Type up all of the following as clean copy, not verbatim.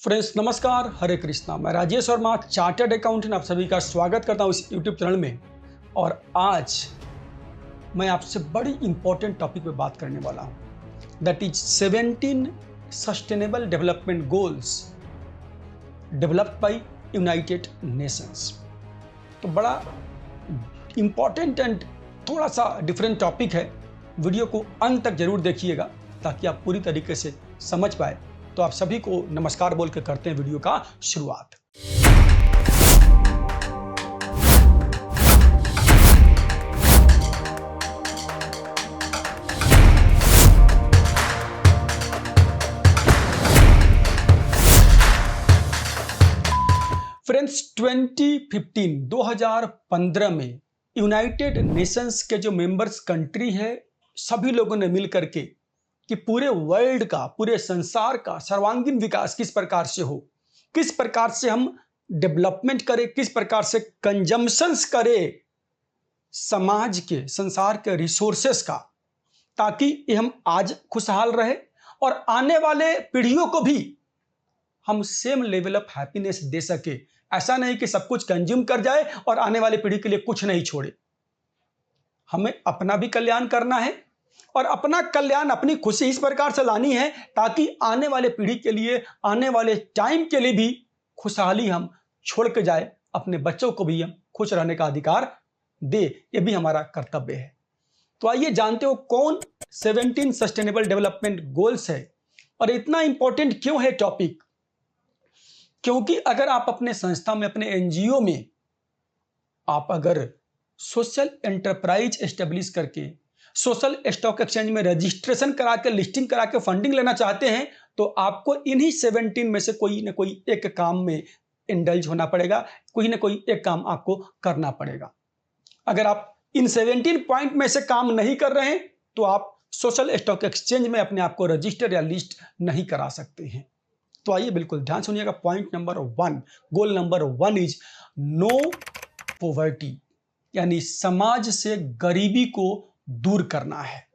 Friends नमस्कार, हरे कृष्णा। मैं Rajesh Verma, chartered accountant, आप सभी का स्वागत करता हूं इस यूट्यूब चैनल में। और आज मैं आपसे बड़ी इंपॉर्टेंट टॉपिक पे बात करने वाला हूं, that is 17 sustainable development goals developed by United Nations. तो बड़ा इंपॉर्टेंट एंड थोड़ा सा डिफरेंट टॉपिक है। वीडियो को अंत तक जरूर देखिएगा ताकि आप पूरी तरीके से समझ पाए। तो आप सभी को नमस्कार बोल के करते हैं वीडियो का शुरुआत। फ्रेंड्स 2015 में यूनाइटेड नेशंस के जो मेंबर्स कंट्री है, सभी लोगों ने मिल करके कि पूरे वर्ल्ड का, पूरे संसार का सर्वांगीण विकास किस प्रकार से हो, किस प्रकार से हम डेवलपमेंट करें, किस प्रकार से कंजम्पशंस करें समाज के, संसार के रिसोर्सेस का, ताकि हम आज खुशहाल रहे और आने वाले पीढ़ियों को भी हम सेम लेवल ऑफ हैप्पीनेस दे सके। ऐसा नहीं कि सब कुछ कंज्यूम कर जाए और आने वाली पीढ़ी के लिए कुछ नहीं छोड़े। हमें अपना भी कल्याण करना है और अपना कल्याण, अपनी खुशी इस प्रकार से लानी है ताकि आने वाले पीढ़ी के लिए, आने वाले टाइम के लिए भी खुशहाली हम छोड़ के जाए, अपने बच्चों को भी हम खुश रहने का अधिकार दे। ये भी हमारा कर्तव्य है। तो आइए जानते हो कौन 17 सस्टेनेबल डेवलपमेंट गोल्स है और इतना इंपॉर्टेंट क्यों है टॉपिक। क्योंकि अगर आप अपने संस्था में, अपने एनजीओ में आप अगर सोशल एंटरप्राइज एस्टेब्लिश करके, सोशल स्टॉक एक्सचेंज में रजिस्ट्रेशन करा के, लिस्टिंग करा के फंडिंग लेना चाहते हैं, तो आपको इन्हीं 17 में से कोई ना कोई एक काम में इंडल्ज होना पड़ेगा, कोई ना कोई एक काम आपको करना पड़ेगा। अगर आप इन 17 पॉइंट में से काम नहीं कर रहे हैं तो आप सोशल स्टॉक एक्सचेंज में अपने आप को रजिस्टर या लिस्ट नहीं करा सकते हैं। तो आइए बिल्कुल ध्यान सुनिएगा। Point number 1, goal number 1 is no poverty, यानी समाज से गरीबी को दूर करना है,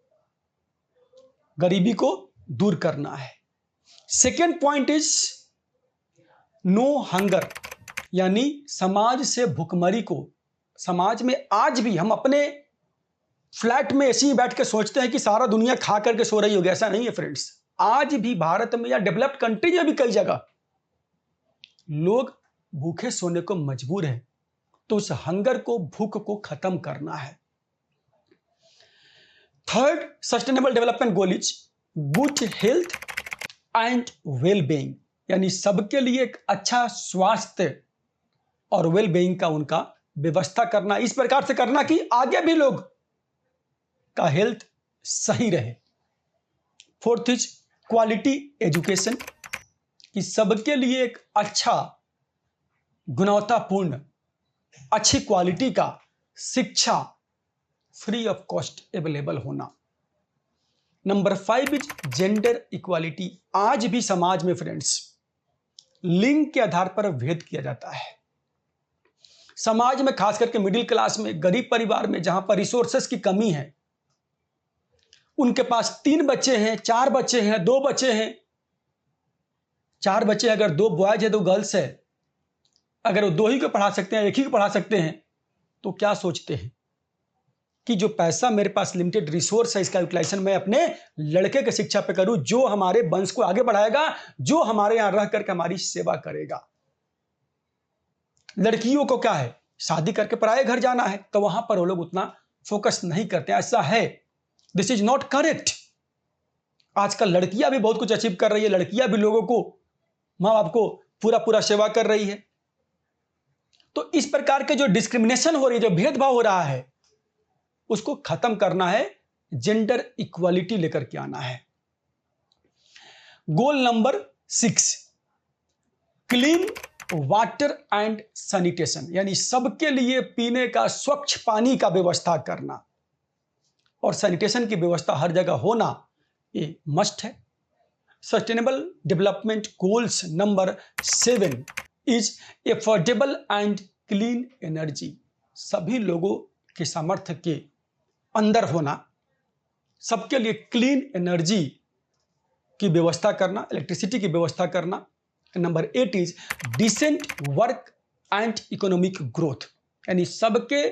गरीबी को दूर करना है। Second point is no hunger, यानी समाज से भुखमरी को, समाज में आज भी हम अपने फ्लैट में ऐसे ही बैठ के सोचते हैं कि सारा दुनिया खा करके सो रही होगी, ऐसा नहीं है फ्रेंड्स। आज भी भारत में या डेवलप्ड कंट्री में भी कई जगह लोग भूखे सोने को मजबूर हैं। तो उस हंगर को, भूख को खत्म करना है। Third sustainable development goal is good health and well being, यानी सबके लिए एक अच्छा स्वास्थ्य और वेल बीइंग का उनका व्यवस्था करना, इस प्रकार से करना कि आगे भी लोग का हेल्थ सही रहे। फोर्थ इज क्वालिटी एजुकेशन, कि सबके लिए एक अच्छा, गुणवत्तापूर्ण, अच्छी क्वालिटी का शिक्षा फ्री ऑफ कॉस्ट अवेलेबल होना। Number 5 is gender equality. आज भी समाज में फ्रेंड्स लिंग के आधार पर भेद किया जाता है। समाज में, खास करके मिडिल क्लास में, गरीब परिवार में, जहां पर रिसोर्सेस की कमी है, उनके पास 3 बच्चे हैं, 4 बच्चे हैं, 2 बच्चे हैं। 4 बच्चे अगर 2 बॉयज है, 2 गर्ल्स है, अगर वो 2 ही को पढ़ा सकते हैं, 1 ही को पढ़ा सकते हैं, तो क्या सोचते हैं कि जो पैसा मेरे पास, लिमिटेड रिसोर्स है, इसका यूटिलाइजेशन मैं अपने लड़के की शिक्षा पे करूं, जो हमारे वंश को आगे बढ़ाएगा, जो हमारे यहां रह करके हमारी सेवा करेगा। लड़कियों को क्या है, शादी करके पराये घर जाना है, तो वहां पर वो लोग उतना फोकस नहीं करते। ऐसा है, दिस इज नॉट करेक्ट। आजकल लड़कियां भी बहुत कुछ अचीव कर रही है, लड़कियां भी लोगों को, माँ बाप को पूरा पूरा सेवा कर रही है। तो इस प्रकार के जो डिस्क्रिमिनेशन हो रही है, जो भेदभाव हो रहा है, उसको खत्म करना है, जेंडर इक्वालिटी लेकर के आना है। Goal number 6 clean water and sanitation, यानी सबके लिए पीने का स्वच्छ पानी का व्यवस्था करना और सैनिटेशन की व्यवस्था हर जगह होना, ये मस्ट है। Sustainable development goals number 7 is affordable and clean energy, सभी लोगों के सामर्थ्य के अंदर होना, सबके लिए क्लीन एनर्जी की व्यवस्था करना, इलेक्ट्रिसिटी की व्यवस्था करना, number 8 is decent work and economic growth, यानी सबके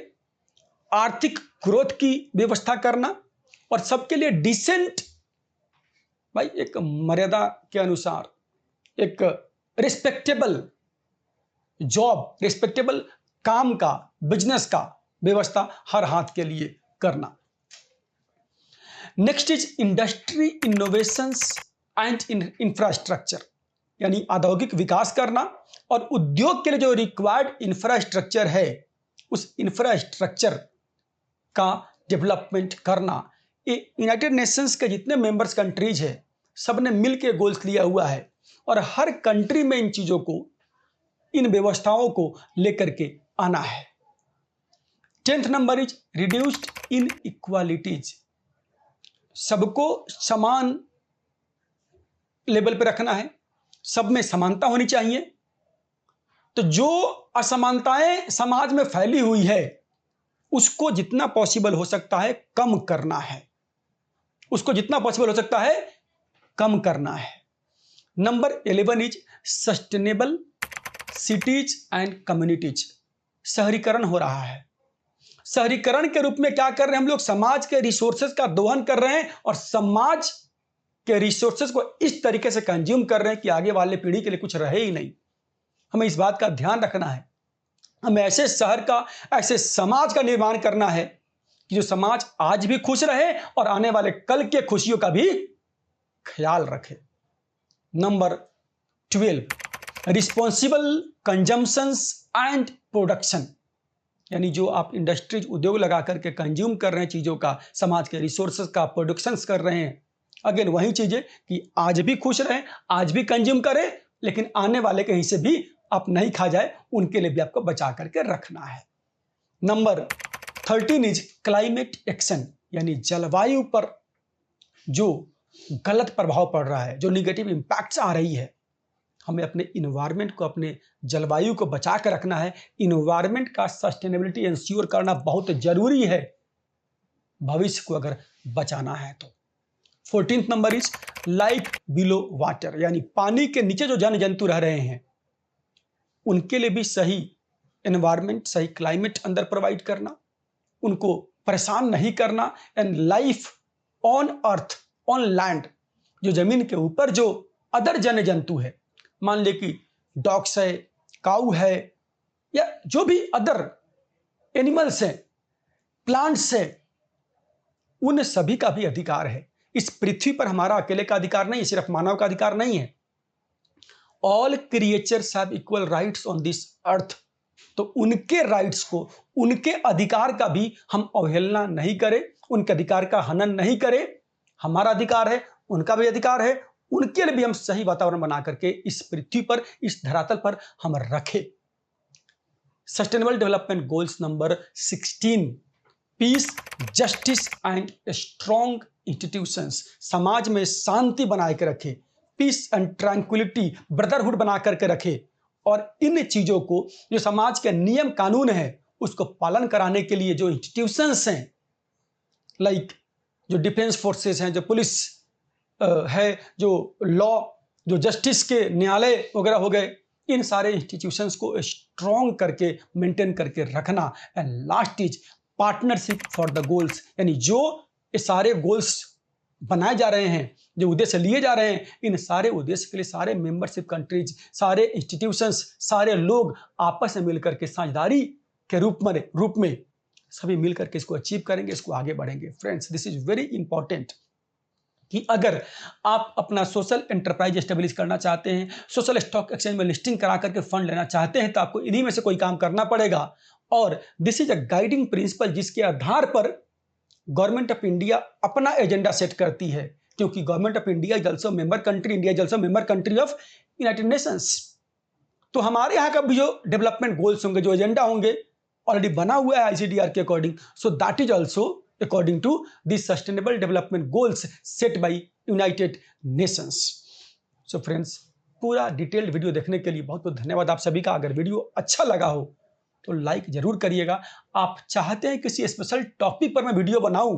आर्थिक ग्रोथ की व्यवस्था करना और सबके लिए डिसेंट, भाई एक मर्यादा के अनुसार एक रिस्पेक्टेबल जॉब, रिस्पेक्टेबल काम का, बिजनेस का व्यवस्था हर हाथ के लिए करना। Next is industry innovations and infrastructure, यानी औद्योगिक विकास करना और उद्योग के लिए जो रिक्वायर्ड इंफ्रास्ट्रक्चर है उस इंफ्रास्ट्रक्चर का डेवलपमेंट करना। ये यूनाइटेड नेशंस के जितने मेंबर्स कंट्रीज है सब ने मिल के गोल्स लिया हुआ है और हर कंट्री में इन चीजों को, इन व्यवस्थाओं को लेकर के आना है। 10th number is reduced in equalities, सबको समान लेवल पे रखना है, सब में समानता होनी चाहिए। तो जो असमानताएं समाज में फैली हुई है उसको जितना पॉसिबल हो सकता है कम करना है, उसको जितना पॉसिबल हो सकता है कम करना है। Number 11 is sustainable cities and communities, शहरीकरण हो रहा है। शहरीकरण के रूप में क्या कर रहे हैं हम लोग, समाज के रिसोर्सेज का दोहन कर रहे हैं और समाज के रिसोर्सेज को इस तरीके से कंज्यूम कर रहे हैं कि आगे वाले पीढ़ी के लिए कुछ रहे ही नहीं। हमें इस बात का ध्यान रखना है, हमें ऐसे शहर का, ऐसे समाज का निर्माण करना है कि जो समाज आज भी खुश रहे और आने वाले कल के खुशियों का भी ख्याल रखे। Number 12 responsible consumptions and production, यानी जो आप इंडस्ट्रीज, उद्योग लगा करके कंज्यूम कर रहे हैं चीज़ों का, समाज के रिसोर्सेज का प्रोडक्शंस कर रहे हैं, अगेन वही चीज़ें कि आज भी खुश रहें, आज भी कंज्यूम करें, लेकिन आने वाले कहीं से भी आप नहीं खा जाए, उनके लिए भी आपको बचा करके रखना है। नंबर 13 इज क्लाइमेट एक्शन, यानी जलवायु पर जो गलत प्रभाव पड़ रहा है, जो निगेटिव इंपैक्ट्स आ रही है, हमें अपने इन्वायरमेंट को, अपने जलवायु को बचा कर रखना है। इन्वायरमेंट का सस्टेनेबिलिटी इंश्योर करना बहुत जरूरी है भविष्य को अगर बचाना है तो। 14th number is life below water, यानी पानी के नीचे जो जन जंतु रह रहे हैं उनके लिए भी सही एनवायरमेंट, सही क्लाइमेट अंदर प्रोवाइड करना, उनको परेशान नहीं करना। And life on earth, on land, जो जमीन के ऊपर जो अदर जन जंतु है, मान ले कि डॉग्स है, काऊ है, या जो भी अदर एनिमल्स हैं, प्लांट्स है, उन सभी का भी अधिकार है। इस पृथ्वी पर हमारा अकेले का अधिकार नहीं है, सिर्फ मानव का अधिकार नहीं है। All creatures have equal rights on this earth, तो उनके राइट्स को, उनके अधिकार का भी हम अवहेलना नहीं करें, उनके अधिकार का हनन नहीं करें। हमारा अधिकार है, उनका भी अधिकार है, उनके लिए भी हम सही वातावरण बना करके इस पृथ्वी पर, इस धरातल पर हम रखें। Sustainable development goals number 16 peace, justice and strong institutions, समाज में शांति बनाए के रखे, पीस एंड ट्रैंक्विलिटी, ब्रदरहुड बना करके रखे, और इन चीजों को, जो समाज के नियम कानून है उसको पालन कराने के लिए जो इंस्टीट्यूशंस हैं, लाइक जो डिफेंस फोर्सेस हैं, जो पुलिस है, जो लॉ, जो जस्टिस के न्यायालय वगैरह हो गए, इन सारे इंस्टीट्यूशंस को स्ट्रॉन्ग करके मेंटेन करके रखना। And last is partnership for the goals, यानी जो ये सारे गोल्स बनाए जा रहे हैं, जो उद्देश्य लिए जा रहे हैं, इन सारे उद्देश्य के लिए सारे मेंबरशिप कंट्रीज, सारे इंस्टीट्यूशंस, सारे लोग आपस में मिलकर के साझेदारी के रूप में सभी मिलकर के इसको अचीव करेंगे, इसको आगे बढ़ेंगे। Friends, this is very important कि अगर आप अपना सोशल एंटरप्राइज एस्टेब्लिश करना चाहते हैं, सोशल स्टॉक एक्सचेंज में लिस्टिंग करा करके फंड लेना चाहते हैं, तो आपको इन्हीं में से कोई काम करना पड़ेगा। और this is a guiding principal जिसके आधार पर गवर्नमेंट ऑफ इंडिया अपना एजेंडा सेट करती है, क्योंकि government of India is also member country, India is also member country of United Nations. तो हमारे यहाँ का भी जो डेवलपमेंट गोल्स होंगे, जो एजेंडा होंगे, ऑलरेडी बना हुआ है आईसीडीआर के according, so that is also according to the sustainable development goals set by United Nations. So friends, पूरा डिटेल्ड वीडियो देखने के लिए बहुत बहुत धन्यवाद आप सभी का। अगर वीडियो अच्छा लगा हो तो लाइक जरूर करिएगा। आप चाहते हैं किसी स्पेशल टॉपिक पर मैं वीडियो बनाऊं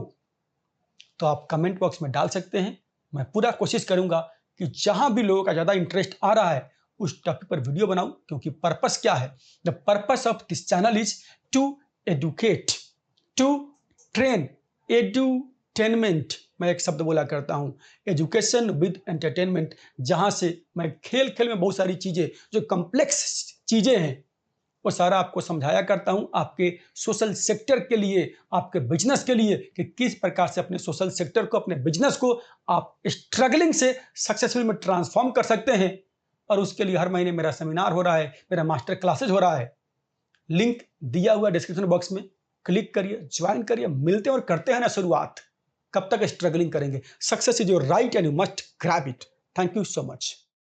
तो आप कमेंट बॉक्स में डाल सकते हैं। मैं पूरा कोशिश करूंगा कि जहां भी लोगों का ज़्यादा इंटरेस्ट आ रहा है उस टॉपिक पर वीडियो बनाऊं, क्योंकि पर्पस क्या है? The purpose of this channel is to educate, to train, edutainment, मैं एक शब्द बोला करता हूं, एजुकेशन विद एंटरटेनमेंट, जहां से मैं खेल खेल में बहुत सारी चीजें, जो कॉम्प्लेक्स चीजें हैं, वो सारा आपको समझाया करता हूं, आपके सोशल सेक्टर के लिए, आपके बिजनेस के लिए, कि किस प्रकार से अपने सोशल सेक्टर को, अपने बिजनेस को आप स्ट्रगलिंग से सक्सेसफुल में ट्रांसफॉर्म कर सकते हैं। और उसके लिए हर महीने मेरा सेमिनार हो रहा है, मेरा मास्टर क्लासेज हो रहा है। लिंक दिया हुआ डिस्क्रिप्शन बॉक्स में, क्लिक करिए, ज्वाइन करिए, मिलते हैं और करते हैं ना शुरुआत। कब तक स्ट्रगलिंग करेंगे? Success is your right and you must grab it. Thank you so much.